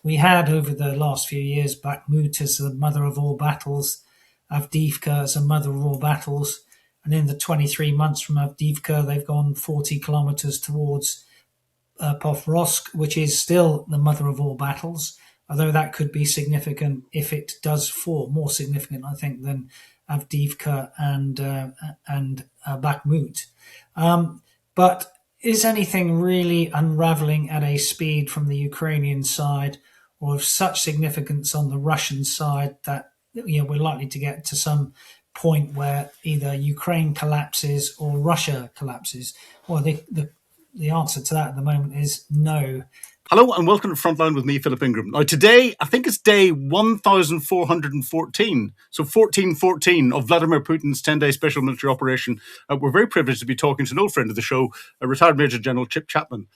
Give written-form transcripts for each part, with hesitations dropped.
We had over the last few years Bakhmut as the mother of all battles, Avdiivka as a mother of all battles, and in the 23 months from Avdiivka, they've gone 40 kilometers towards Pokrovsk, which is still the mother of all battles, although that could be significant if it does fall, more significant, I think, than Avdiivka and Bakhmut. But is anything really unravelling at a speed from the Ukrainian side or of such significance on the Russian side that we're likely to get to some point where either Ukraine collapses or Russia collapses? Well, the answer to that at the moment is no. Hello and welcome to Frontline with me, Philip Ingram. Now today, I think it's day 1414, so 1414 of Vladimir Putin's 10-day special military operation. We're very privileged to be talking to an old friend of the show, a retired Major General Chip Chapman.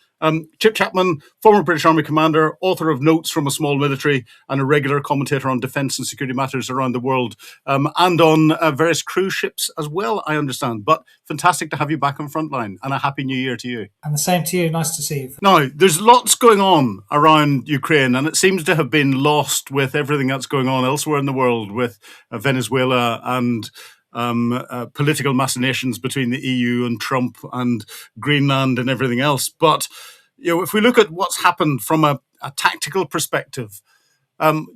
Chip Chapman, former British Army commander, author of Notes from a Small Military, and a regular commentator on defence and security matters around the world, and on various cruise ships as well, I understand. But fantastic to have you back on Frontline, and a Happy New Year to you. And the same to you. Nice to see you. Now, there's lots going on around Ukraine, and it seems to have been lost with everything that's going on elsewhere in the world with Venezuela and political machinations between the EU and Trump and Greenland and everything else. But if we look at what's happened from a tactical perspective,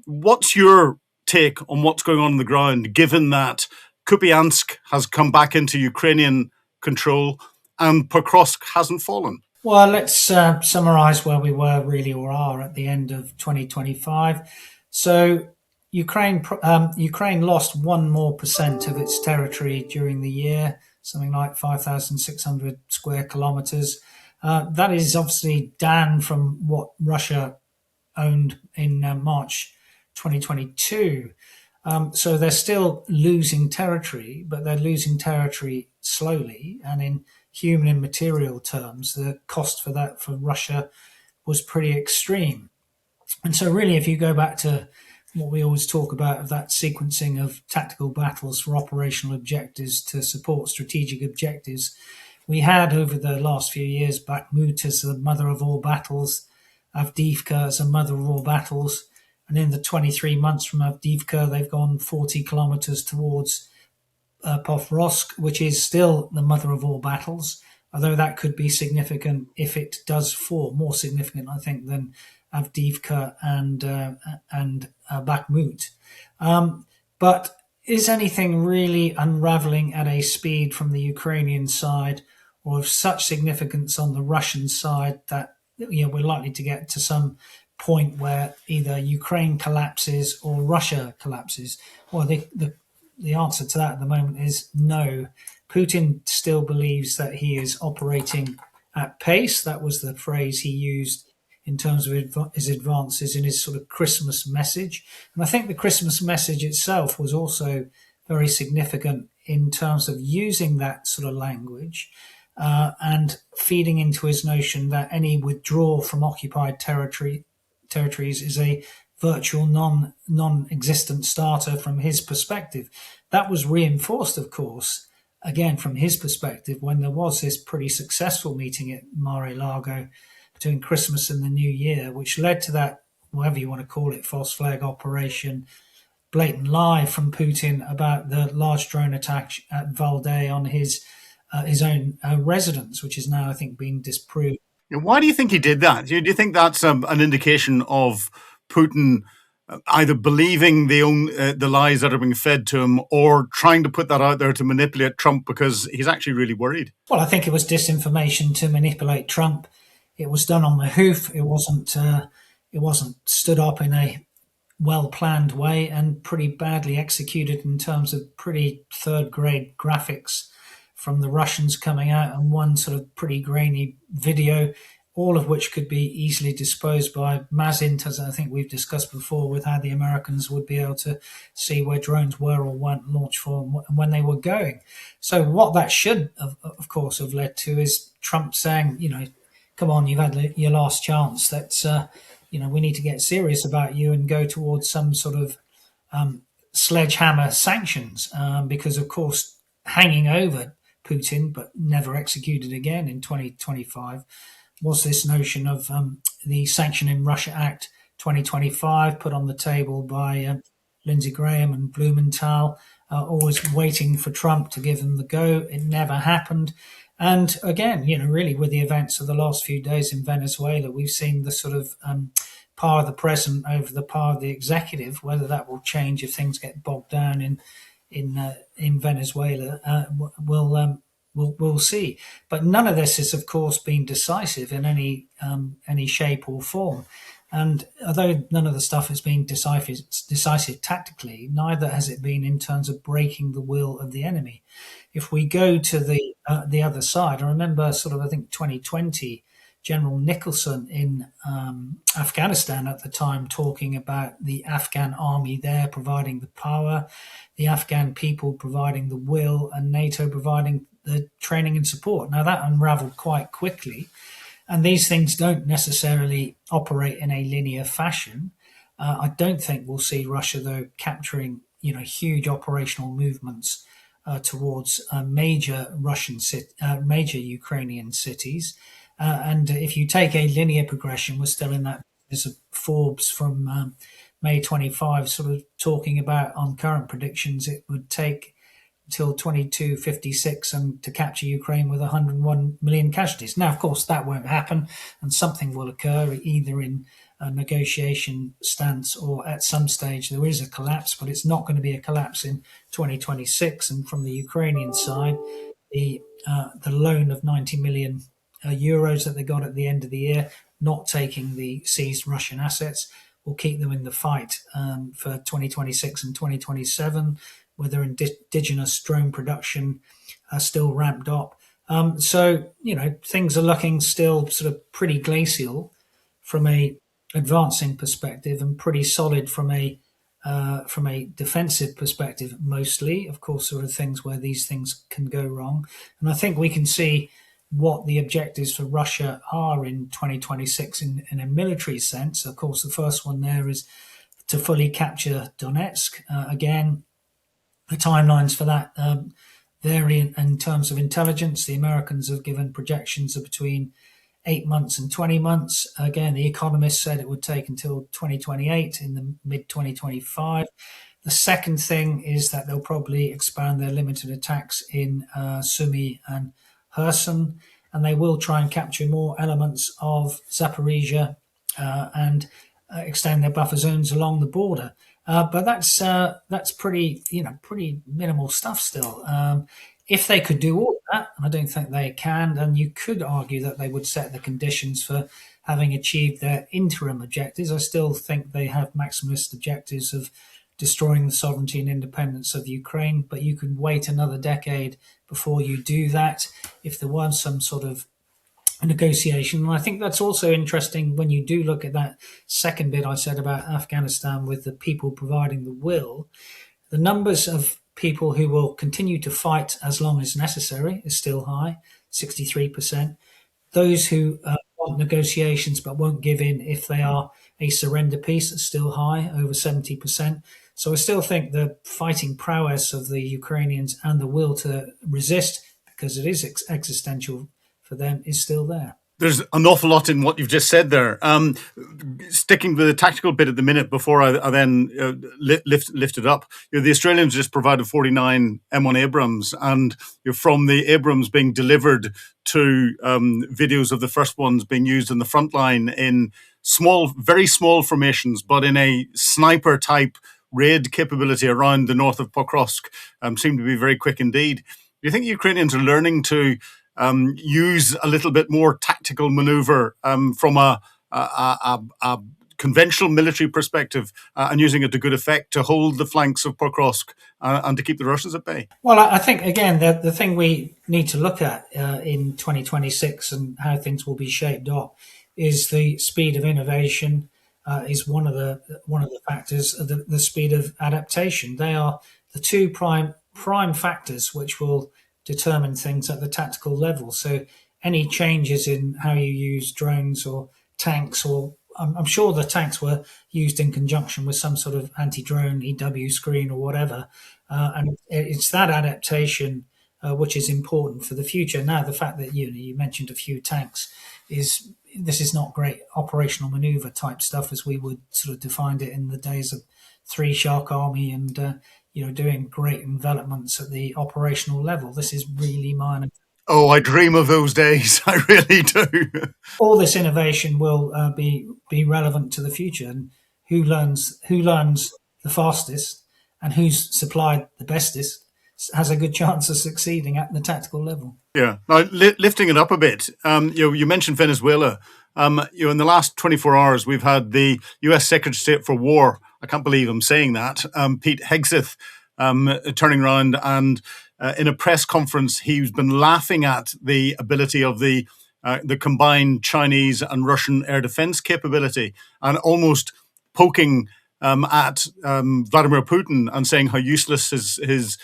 what's your take on what's going on the ground, given that Kupiansk has come back into Ukrainian control and Pokrovsk hasn't fallen? Well, let's summarise where we were really or are at the end of 2025. So Ukraine lost 1% more of its territory during the year, something like 5,600 square kilometres. That is obviously down from what Russia owned in March 2022. So they're still losing territory, but they're losing territory slowly. And in human and material terms, the cost for that for Russia was pretty extreme. And so really, if you go back to what we always talk about of that sequencing of tactical battles for operational objectives to support strategic objectives, we had over the last few years Bakhmut as the mother of all battles, Avdiivka as a mother of all battles, and in the 23 months from Avdiivka, they've gone 40 kilometers towards Pokrovsk, which is still the mother of all battles, although that could be significant if it does fall, more significant, I think, than Avdiivka and Bakhmut. But is anything really unravelling at a speed from the Ukrainian side or of such significance on the Russian side that we're likely to get to some point where either Ukraine collapses or Russia collapses? Well, the answer to that at the moment is no. Putin still believes that he is operating at pace. That was the phrase he used in terms of his advances in his sort of Christmas message. And I think the Christmas message itself was also very significant in terms of using that sort of language and feeding into his notion that any withdrawal from occupied territories is a virtual non-existent starter from his perspective. That was reinforced, of course, again from his perspective, when there was this pretty successful meeting at Mar-a-Lago between Christmas and the New Year, which led to that, whatever you want to call it, false flag operation, blatant lie from Putin about the large drone attack at Valdai on his own residence, which is now, I think, being disproved. Why do you think he did that? Do you think that's an indication of Putin either believing the lies that are being fed to him or trying to put that out there to manipulate Trump because he's actually really worried? Well, I think it was disinformation to manipulate Trump. It was done on the hoof. It wasn't stood up in a well-planned way and pretty badly executed in terms of pretty third-grade graphics from the Russians coming out and one sort of pretty grainy video, all of which could be easily disposed by Mazint, as I think we've discussed before, with how the Americans would be able to see where drones were or weren't launched for and when they were going. So what that should, of course, have led to is Trump saying, come on, you've had your last chance. That's, we need to get serious about you and go towards some sort of sledgehammer sanctions because, of course, hanging over Putin, but never executed again in 2025, was this notion of the Sanctioning Russia Act 2025, put on the table by Lindsey Graham and Blumenthal, always waiting for Trump to give them the go. It never happened. And again, really with the events of the last few days in Venezuela, we've seen the sort of power of the president over the power of the executive. Whether that will change if things get bogged down in Venezuela, we'll see. But none of this has, of course, been decisive in any shape or form. And although none of the stuff has been decisive tactically, neither has it been in terms of breaking the will of the enemy. If we go to the other side, I remember I think 2020, General Nicholson in Afghanistan at the time talking about the Afghan army there providing the power, the Afghan people providing the will, and NATO providing the training and support. Now that unraveled quite quickly. And these things don't necessarily operate in a linear fashion. I don't think we'll see Russia, though, capturing huge operational movements towards major Ukrainian cities. And if you take a linear progression, we're still in that. There's a Forbes from May 25 sort of talking about on current predictions it would take until 2256 and to capture Ukraine with 101 million casualties. Now, of course, that won't happen, and something will occur either in a negotiation stance or at some stage there is a collapse, but it's not going to be a collapse in 2026. And from the Ukrainian side, the loan of 90 million euros that they got at the end of the year, not taking the seized Russian assets, will keep them in the fight for 2026 and 2027, where their indigenous drone production are still ramped up. So, things are looking still sort of pretty glacial from a advancing perspective and pretty solid from a defensive perspective mostly. Of course, there are things where these things can go wrong. And I think we can see what the objectives for Russia are in 2026 in a military sense. Of course, the first one there is to fully capture Donetsk. Again, the timelines for that vary in terms of intelligence. The Americans have given projections of between 8 months and 20 months. Again, the Economist said it would take until 2028, in the mid 2025. The second thing is that they'll probably expand their limited attacks in Sumy and Kherson, and they will try and capture more elements of Zaporizhia and extend their buffer zones along the border. But that's pretty minimal stuff still. If they could do all that, and I don't think they can, then you could argue that they would set the conditions for having achieved their interim objectives. I still think they have maximalist objectives of destroying the sovereignty and independence of Ukraine, but you can wait another decade before you do that if there was some sort of negotiation. And I think that's also interesting when you do look at that second bit I said about Afghanistan with the people providing the will. The numbers of people who will continue to fight as long as necessary is still high, 63%. Those who want negotiations but won't give in if they are a surrender peace is still high, over 70%. So I still think the fighting prowess of the Ukrainians and the will to resist, because it is existential for them, is still there. There's an awful lot in what you've just said there. Sticking with the tactical bit at the minute before I then lift it up, the Australians just provided 49 M1 Abrams, and from the Abrams being delivered to videos of the first ones being used in the front line in small, very small formations, but in a sniper type raid capability around the north of Pokrovsk, seem to be very quick indeed. Do you think Ukrainians are learning to use a little bit more tactical maneuver from a conventional military perspective and using it to good effect to hold the flanks of Pokrovsk and to keep the Russians at bay? Well, I think, again, the thing we need to look at in 2026 and how things will be shaped up is the speed of innovation is one of the factors, the speed of adaptation. They are the two prime factors which will determine things at the tactical level. So any changes in how you use drones or tanks, or I'm sure the tanks were used in conjunction with some sort of anti-drone EW screen or whatever. And it's that adaptation which is important for the future. Now, the fact that you mentioned a few tanks is this is not great operational maneuver type stuff as we would sort of defined it in the days of Three Shark Army and doing great envelopments at the operational level. This is really minor. Oh, I dream of those days. I really do. All this innovation will be relevant to the future, and who learns the fastest and who's supplied the bestest has a good chance of succeeding at the tactical level. Yeah. Now, lifting it up a bit, you mentioned Venezuela. In the last 24 hours, we've had the U.S. Secretary of State for War. I can't believe I'm saying that. Pete Hegseth turning around and in a press conference, he's been laughing at the ability of the combined Chinese and Russian air defense capability, and almost poking at Vladimir Putin and saying how useless his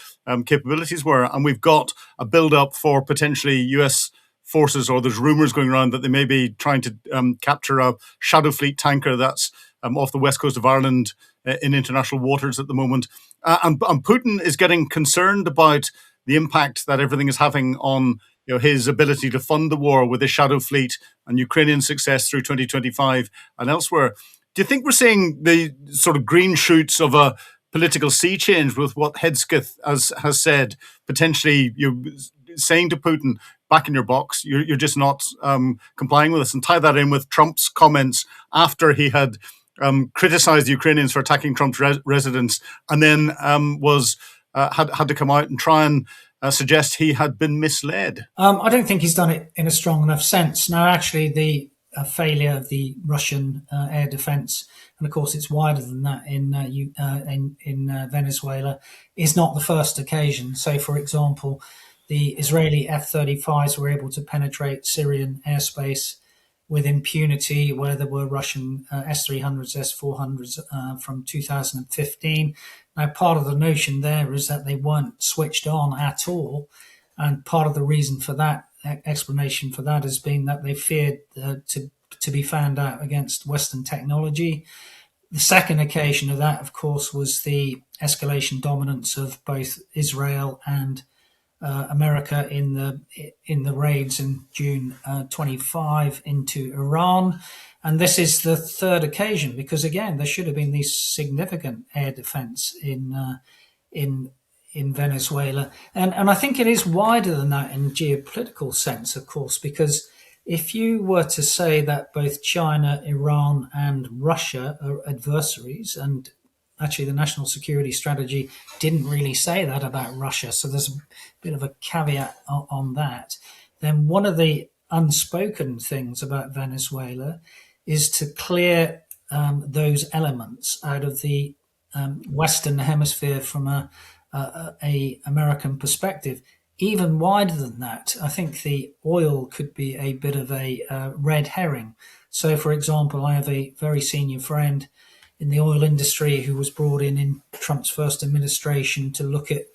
capabilities were. And we've got a build up for potentially US forces, or there's rumors going around that they may be trying to capture a Shadow Fleet tanker that's off the west coast of Ireland in international waters at the moment. And Putin is getting concerned about the impact that everything is having on his ability to fund the war with his Shadow Fleet and Ukrainian success through 2025 and elsewhere. Do you think we're seeing the sort of green shoots of a political sea change with what Hegseth has said, potentially saying to Putin, back in your box, you're just not complying with us, and tie that in with Trump's comments after he had criticized the Ukrainians for attacking Trump's residence, and then was had to come out and try and suggest he had been misled. I don't think he's done it in a strong enough sense. Now, actually, the failure of the Russian air defense, and of course it's wider than that in Venezuela, is not the first occasion. So, for example, the Israeli F-35s were able to penetrate Syrian airspace with impunity, where there were Russian S-300s, S-400s from 2015. Now, part of the notion there is that they weren't switched on at all, and part of the reason for that, explanation for that, has been that they feared to be found out against Western technology. The second occasion of that, of course, was the escalation dominance of both Israel and America in the raids in June 25 into Iran. And this is the third occasion, because again, there should have been these significant air defense in Venezuela. And I think it is wider than that in geopolitical sense, of course, because if you were to say that both China, Iran, and Russia are adversaries, and actually the national security strategy didn't really say that about Russia, so there's a bit of a caveat on that, then one of the unspoken things about Venezuela is to clear those elements out of the Western Hemisphere from a American perspective. Even wider than that, I think the oil could be a bit of a red herring. So, for example, I have a very senior friend in the oil industry who was brought in Trump's first administration to look at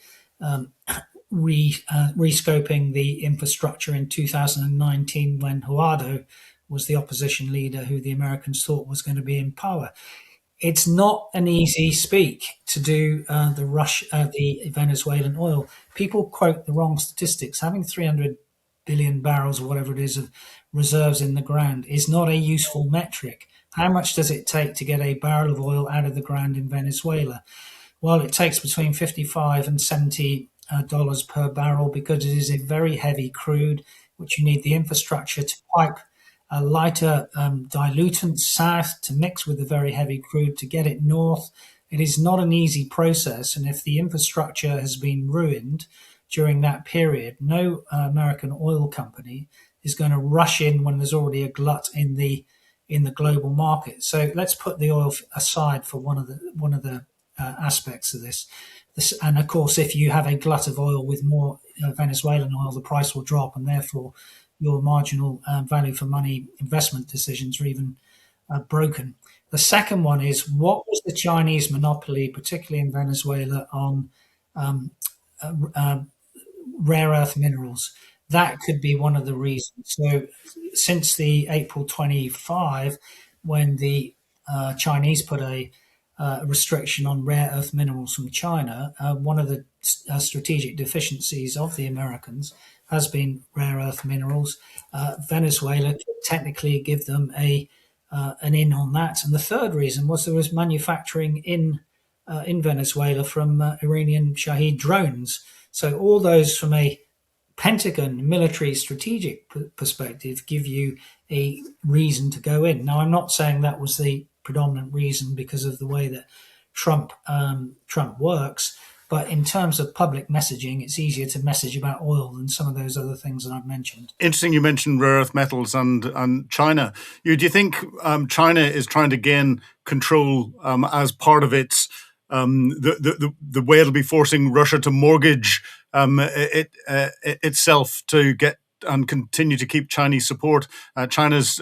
rescoping the infrastructure in 2019 when Guaido was the opposition leader who the Americans thought was going to be in power. It's not an easy speak to do the Venezuelan oil. People quote the wrong statistics. Having 300 billion barrels or whatever it is of reserves in the ground is not a useful metric. How much does it take to get a barrel of oil out of the ground in Venezuela? Well, it takes between 55 and $70 per barrel, because it is a very heavy crude, which you need the infrastructure to pipe a lighter dilutant south to mix with the very heavy crude to get it north. It is not an easy process, and if the infrastructure has been ruined during that period, no American oil company is going to rush in when there's already a glut in the global market. So let's put the oil aside for one of the aspects of this. And of course, if you have a glut of oil with more Venezuelan oil, the price will drop, and therefore your marginal value for money investment decisions are even broken. The second one is, what was the Chinese monopoly, particularly in Venezuela, on rare earth minerals? That could be one of the reasons. So since the April 25, when the Chinese put a restriction on rare earth minerals from China, one of the strategic deficiencies of the Americans has been rare earth minerals. Venezuela could technically give them an in on that. And the third reason was there was manufacturing in Venezuela from Iranian Shahed drones. So all those from a Pentagon military strategic perspective give you a reason to go in. Now, I'm not saying that was the predominant reason because of the way that Trump works, but in terms of public messaging, it's easier to message about oil than some of those other things that I've mentioned. Interesting, you mentioned rare earth metals and China. Do you think China is trying to gain control as part of its the way it'll be forcing Russia to mortgage itself to get and continue to keep Chinese support? China's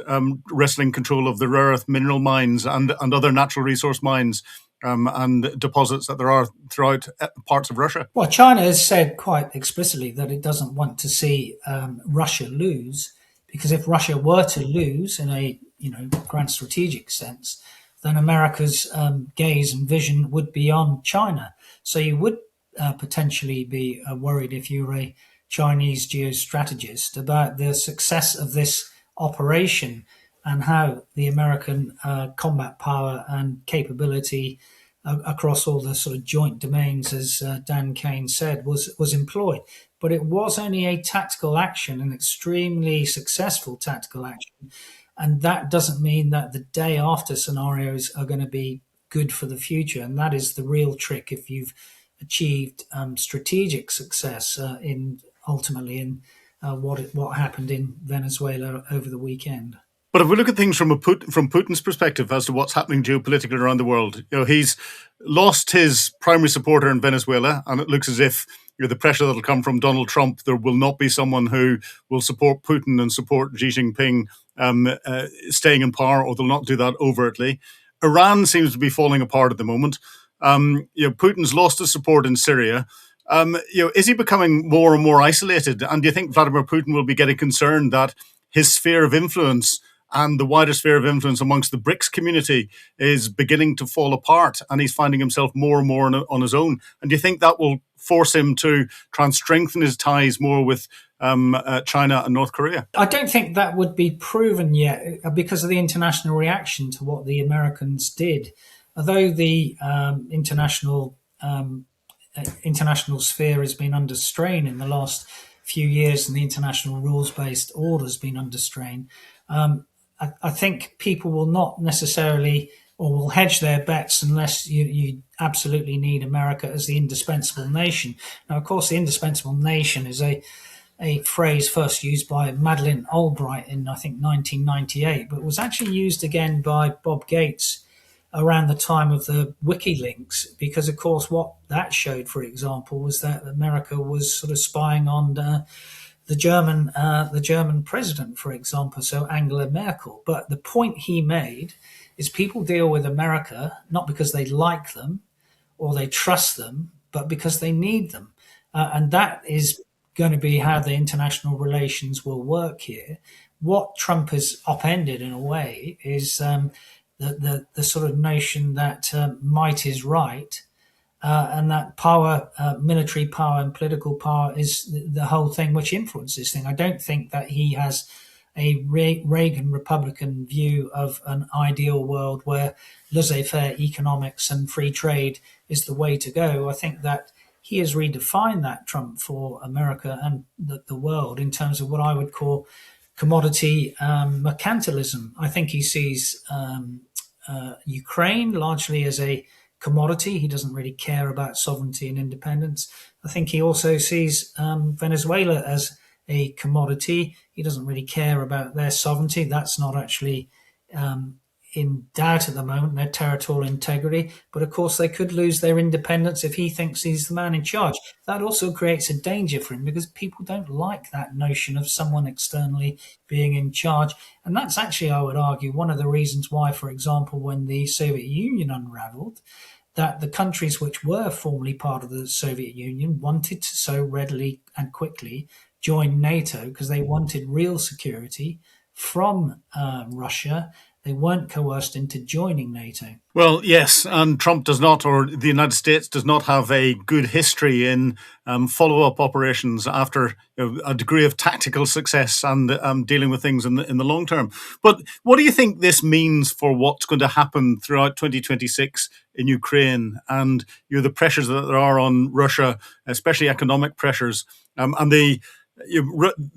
wrestling control of the rare earth mineral mines and other natural resource mines and deposits that there are throughout parts of Russia. Well, China has said quite explicitly that it doesn't want to see Russia lose, because if Russia were to lose in a grand strategic sense, then America's gaze and vision would be on China. So you would potentially be worried if you were a Chinese geostrategist about the success of this operation and how the American combat power and capability across all the sort of joint domains, as Dan Kane said, was employed. But it was only a tactical action, an extremely successful tactical action. And that doesn't mean that the day after scenarios are going to be good for the future. And that is the real trick if you've achieved strategic success ultimately in what happened in Venezuela over the weekend. But if we look at things from Putin's perspective as to what's happening geopolitically around the world, he's lost his primary supporter in Venezuela, and it looks as if the pressure that'll come from Donald Trump, there will not be someone who will support Putin and support Xi Jinping staying in power, or they'll not do that overtly. Iran seems to be falling apart at the moment. Putin's lost his support in Syria. Is he becoming more and more isolated? And do you think Vladimir Putin will be getting concerned that his sphere of influence and the wider sphere of influence amongst the BRICS community is beginning to fall apart, and he's finding himself more and more on his own? And do you think that will force him to try and strengthen his ties more with China and North Korea? I don't think that would be proven yet because of the international reaction to what the Americans did. Although the international sphere has been under strain in the last few years, and the international rules-based order has been under strain, I think people will not necessarily, or will hedge their bets unless you absolutely need America as the indispensable nation. Now, of course, the indispensable nation is a phrase first used by Madeleine Albright in, I think, 1998, but was actually used again by Bob Gates around the time of the WikiLeaks, because, of course, what that showed, for example, was that America was sort of spying on the German president, for example, so Angela Merkel. But the point he made is people deal with America not because they like them or they trust them, but because they need them. And that is going to be how the international relations will work here. What Trump has upended in a way is the sort of notion that might is right, and that power, military power and political power is the whole thing which influences this thing. I don't think that he has a Reagan Republican view of an ideal world where laissez-faire economics and free trade is the way to go. I think that he has redefined that, Trump, for America and the world in terms of what I would call commodity mercantilism. I think he sees Ukraine largely as a commodity. He doesn't really care about sovereignty and independence. I think he also sees Venezuela as a commodity. He doesn't really care about their sovereignty. That's not actually in doubt at the moment, their territorial integrity. But of course, they could lose their independence if he thinks he's the man in charge. That also creates a danger for him because people don't like that notion of someone externally being in charge. And that's actually, I would argue, one of the reasons why, for example, when the Soviet Union unraveled, that the countries which were formerly part of the Soviet Union wanted to so readily and quickly join NATO because they wanted real security from Russia. They weren't coerced into joining NATO. Well, yes, and Trump does not, or the United States does not have a good history in follow-up operations after a degree of tactical success and dealing with things in the long term. But what do you think this means for what's going to happen throughout 2026 in Ukraine, and the pressures that there are on Russia, especially economic pressures, and the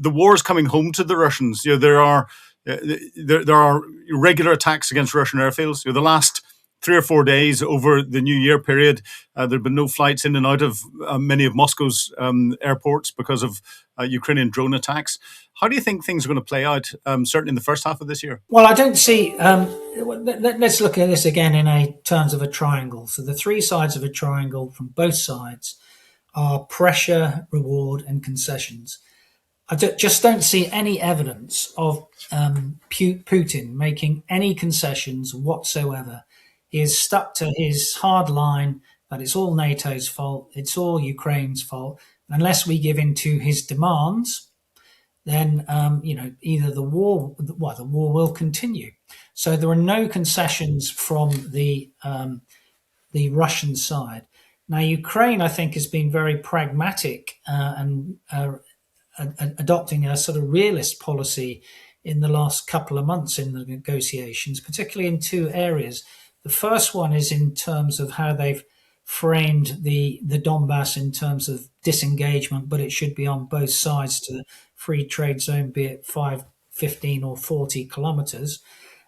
war is coming home to the Russians. There are regular attacks against Russian airfields. The last 3 or 4 days over the New Year period, there have been no flights in and out of many of Moscow's airports because of Ukrainian drone attacks. How do you think things are going to play out, certainly in the first half of this year? Well, I don't see. Let's look at this again in terms of a triangle. So the three sides of a triangle from both sides are pressure, reward, and concessions. I just don't see any evidence of Putin making any concessions whatsoever. He is stuck to his hard line that it's all NATO's fault, it's all Ukraine's fault. Unless we give in to his demands, then either the war will continue. So there are no concessions from the Russian side. Now, Ukraine, I think, has been very pragmatic and adopting a sort of realist policy in the last couple of months in the negotiations, particularly in two areas. The first one is in terms of how they've framed the Donbass in terms of disengagement, but it should be on both sides to the free trade zone, be it 5, 15 or 40 kilometers.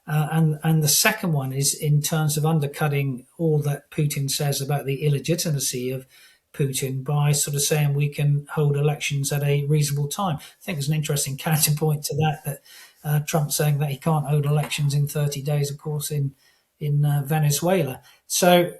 And the second one is in terms of undercutting all that Putin says about the illegitimacy of Putin by sort of saying we can hold elections at a reasonable time. I think there's an interesting counterpoint to that Trump saying that he can't hold elections in 30 days, of course, in Venezuela. So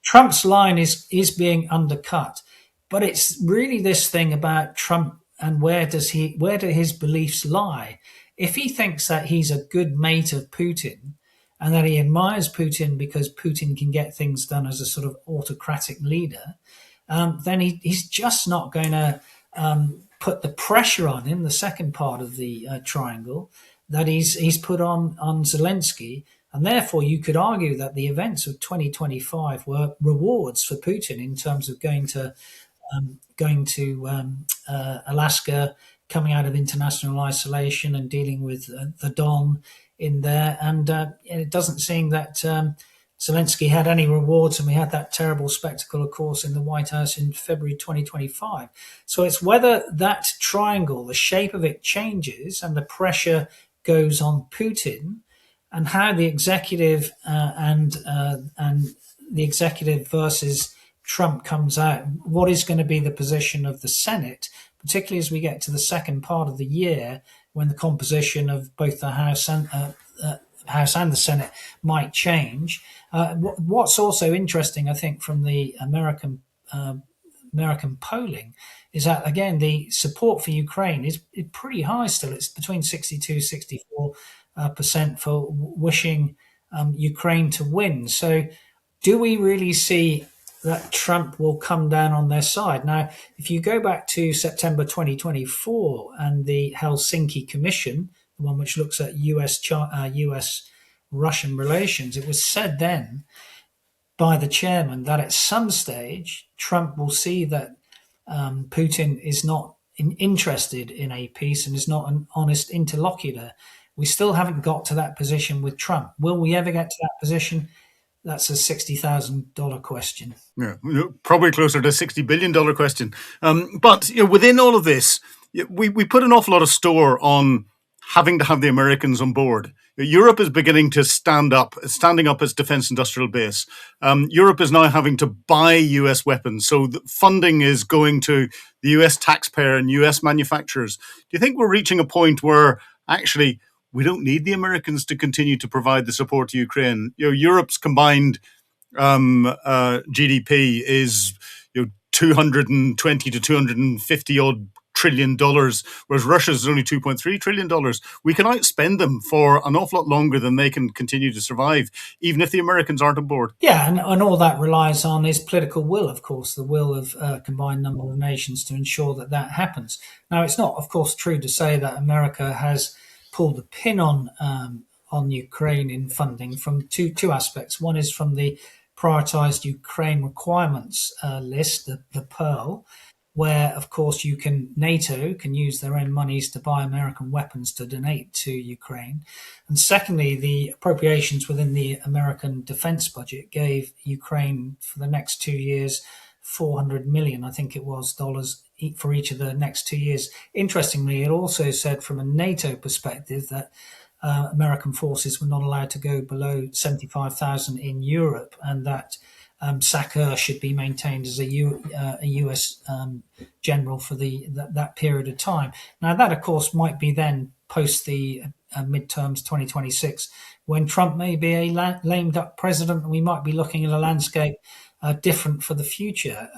Trump's line is being undercut, but it's really this thing about Trump and where do his beliefs lie? If he thinks that he's a good mate of Putin and that he admires Putin because Putin can get things done as a sort of autocratic leader, then he's just not going to put the pressure on him, the second part of the triangle, that he's put on Zelensky. And therefore, you could argue that the events of 2025 were rewards for Putin in terms of going to Alaska, coming out of international isolation and dealing with the Don in there. And it doesn't seem that Zelensky had any rewards. And we had that terrible spectacle, of course, in the White House in February 2025. So it's whether that triangle, the shape of it changes and the pressure goes on Putin, and how the executive and the executive versus Trump comes out. What is going to be the position of the Senate, particularly as we get to the second part of the year, when the composition of both the House and the Senate might change. What's also interesting, I think, from the American polling is that, again, the support for Ukraine is pretty high still. It's between 62, 64% for wishing Ukraine to win. So do we really see that Trump will come down on their side? Now, if you go back to September 2024 and the Helsinki Commission, the one which looks at US-Russian relations, it was said then by the chairman that at some stage Trump will see that Putin is not interested in a peace and is not an honest interlocutor. We still haven't got to that position with Trump. Will we ever get to that position? That's a $60,000 question. Yeah, probably closer to $60 billion question. But within all of this, we put an awful lot of store on having to have the Americans on board. Europe is beginning to standing up its defense industrial base. Europe is now having to buy US weapons. So the funding is going to the US taxpayer and US manufacturers. Do you think we're reaching a point where actually we don't need the Americans to continue to provide the support to Ukraine? Europe's combined GDP is 220 to 250 odd $1 trillion, whereas Russia's is only $2.3 trillion. We can outspend them for an awful lot longer than they can continue to survive, even if the Americans aren't on board. Yeah, and all that relies on is political will, of course, the will of a combined number of nations to ensure that that happens. Now, it's not, of course, true to say that America has pulled the pin on on Ukraine in funding from two aspects. One is from the prioritized Ukraine requirements list, the Pearl, where, of course, NATO can use their own monies to buy American weapons to donate to Ukraine. And secondly, the appropriations within the American defense budget gave Ukraine for the next 2 years 400 million, I think it was, dollars for each of the next 2 years. Interestingly, it also said from a NATO perspective that American forces were not allowed to go below 75,000 in Europe, and that SACEUR should be maintained as a US general for that period of time. Now, that, of course, might be then post the midterms 2026, when Trump may be a lame duck president, and we might be looking at a landscape different for the future.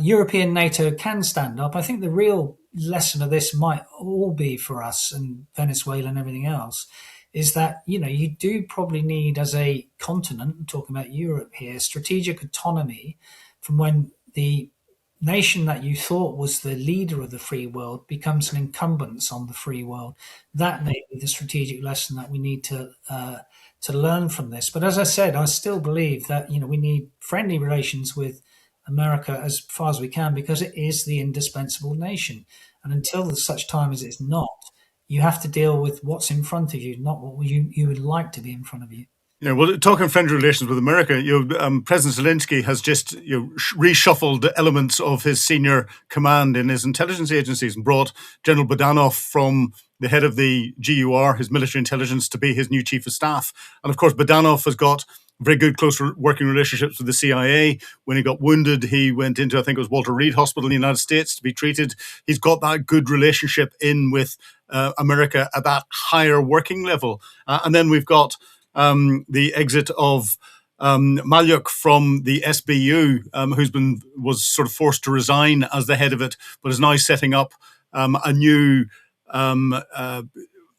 European NATO can stand up. I think the real lesson of this might all be for us and Venezuela and everything else is that, you do probably need, as a continent, I'm talking about Europe here, strategic autonomy from when the nation that you thought was the leader of the free world becomes an incumbent on the free world. That may be the strategic lesson that we need to learn from this. But as I said, I still believe that we need friendly relations with America as far as we can, because it is the indispensable nation. And until such time as it's not, you have to deal with what's in front of you, not what you would like to be in front of you. Yeah, well, talking friendly relations with America, President Zelensky has just reshuffled elements of his senior command in his intelligence agencies and brought General Bodanov from the head of the GUR, his military intelligence, to be his new chief of staff. And of course, Bodanov has got very good close working relationships with the CIA. When he got wounded, he went into, I think it was Walter Reed Hospital in the United States to be treated. He's got that good relationship in with America at that higher working level. And then we've got the exit of Malyuk from the SBU, was sort of forced to resign as the head of it, but is now setting up a new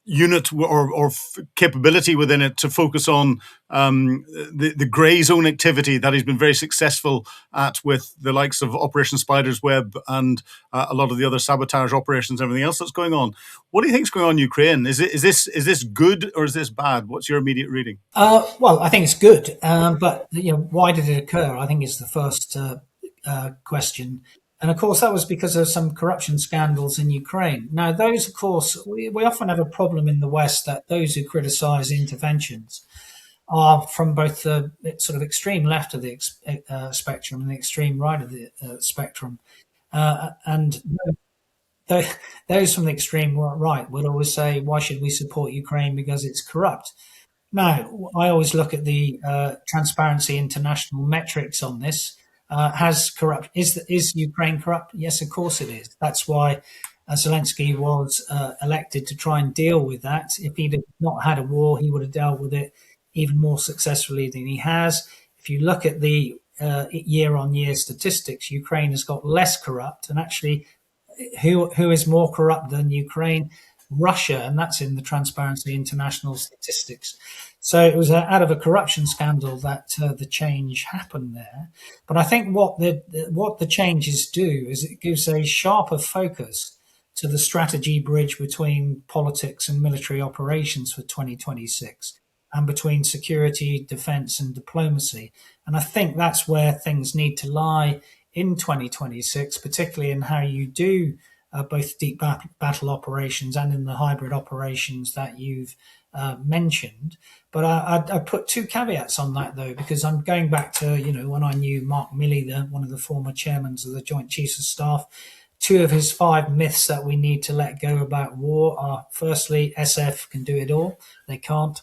unit or capability within it to focus on the grey zone activity that he's been very successful at with the likes of Operation Spider's Web and a lot of the other sabotage operations and everything else that's going on. What do you think is going on in Ukraine? Is this good or is this bad? What's your immediate reading? Well, I think it's good, but why did it occur? I think is the first question. And of course, that was because of some corruption scandals in Ukraine. Now, those, of course, we often have a problem in the West that those who criticize interventions are from both the sort of extreme left of the spectrum and the extreme right of the spectrum. And those from the extreme right would always say, why should we support Ukraine because it's corrupt? Now, I always look at the Transparency International metrics on this. Is Ukraine corrupt? Yes, of course it is. That's why Zelensky was elected to try and deal with that. If he'd not had a war, he would have dealt with it even more successfully than he has. If you look at the year-on-year statistics, Ukraine has got less corrupt, and actually, who is more corrupt than Ukraine? Russia, and that's in the Transparency International statistics. So it was out of a corruption scandal that the change happened there. But I think what the changes do is it gives a sharper focus to the strategy bridge between politics and military operations for 2026, and between security, defense, and diplomacy. And I think that's where things need to lie in 2026, particularly in how you do both deep battle operations and in the hybrid operations that you've mentioned. But I put two caveats on that, though, because I'm going back to, when I knew Mark Milley, one of the former chairmen of the Joint Chiefs of Staff. Two of his 5 myths that we need to let go about war are, firstly, SF can do it all. They can't.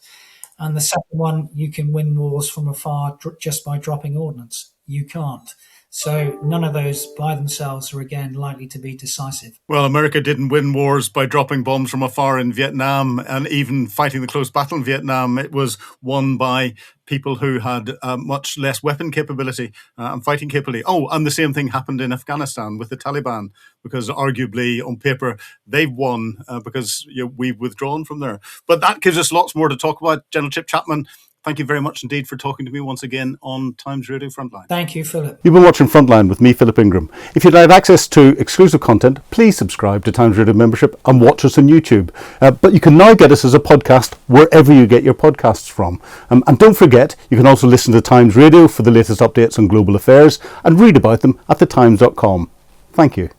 And the second one, you can win wars from afar just by dropping ordnance. You can't. So none of those by themselves are, again, likely to be decisive. Well, America didn't win wars by dropping bombs from afar in Vietnam and even fighting the close battle in Vietnam. It was won by people who had much less weapon capability and fighting capability. Oh, and the same thing happened in Afghanistan with the Taliban, because arguably on paper they've won because we've withdrawn from there. But that gives us lots more to talk about. General Chip Chapman, thank you very much indeed for talking to me once again on Times Radio Frontline. Thank you, Philip. You've been watching Frontline with me, Philip Ingram. If you'd like access to exclusive content, please subscribe to Times Radio membership and watch us on YouTube. But you can now get us as a podcast wherever you get your podcasts from. And don't forget, you can also listen to Times Radio for the latest updates on global affairs and read about them at thetimes.com. Thank you.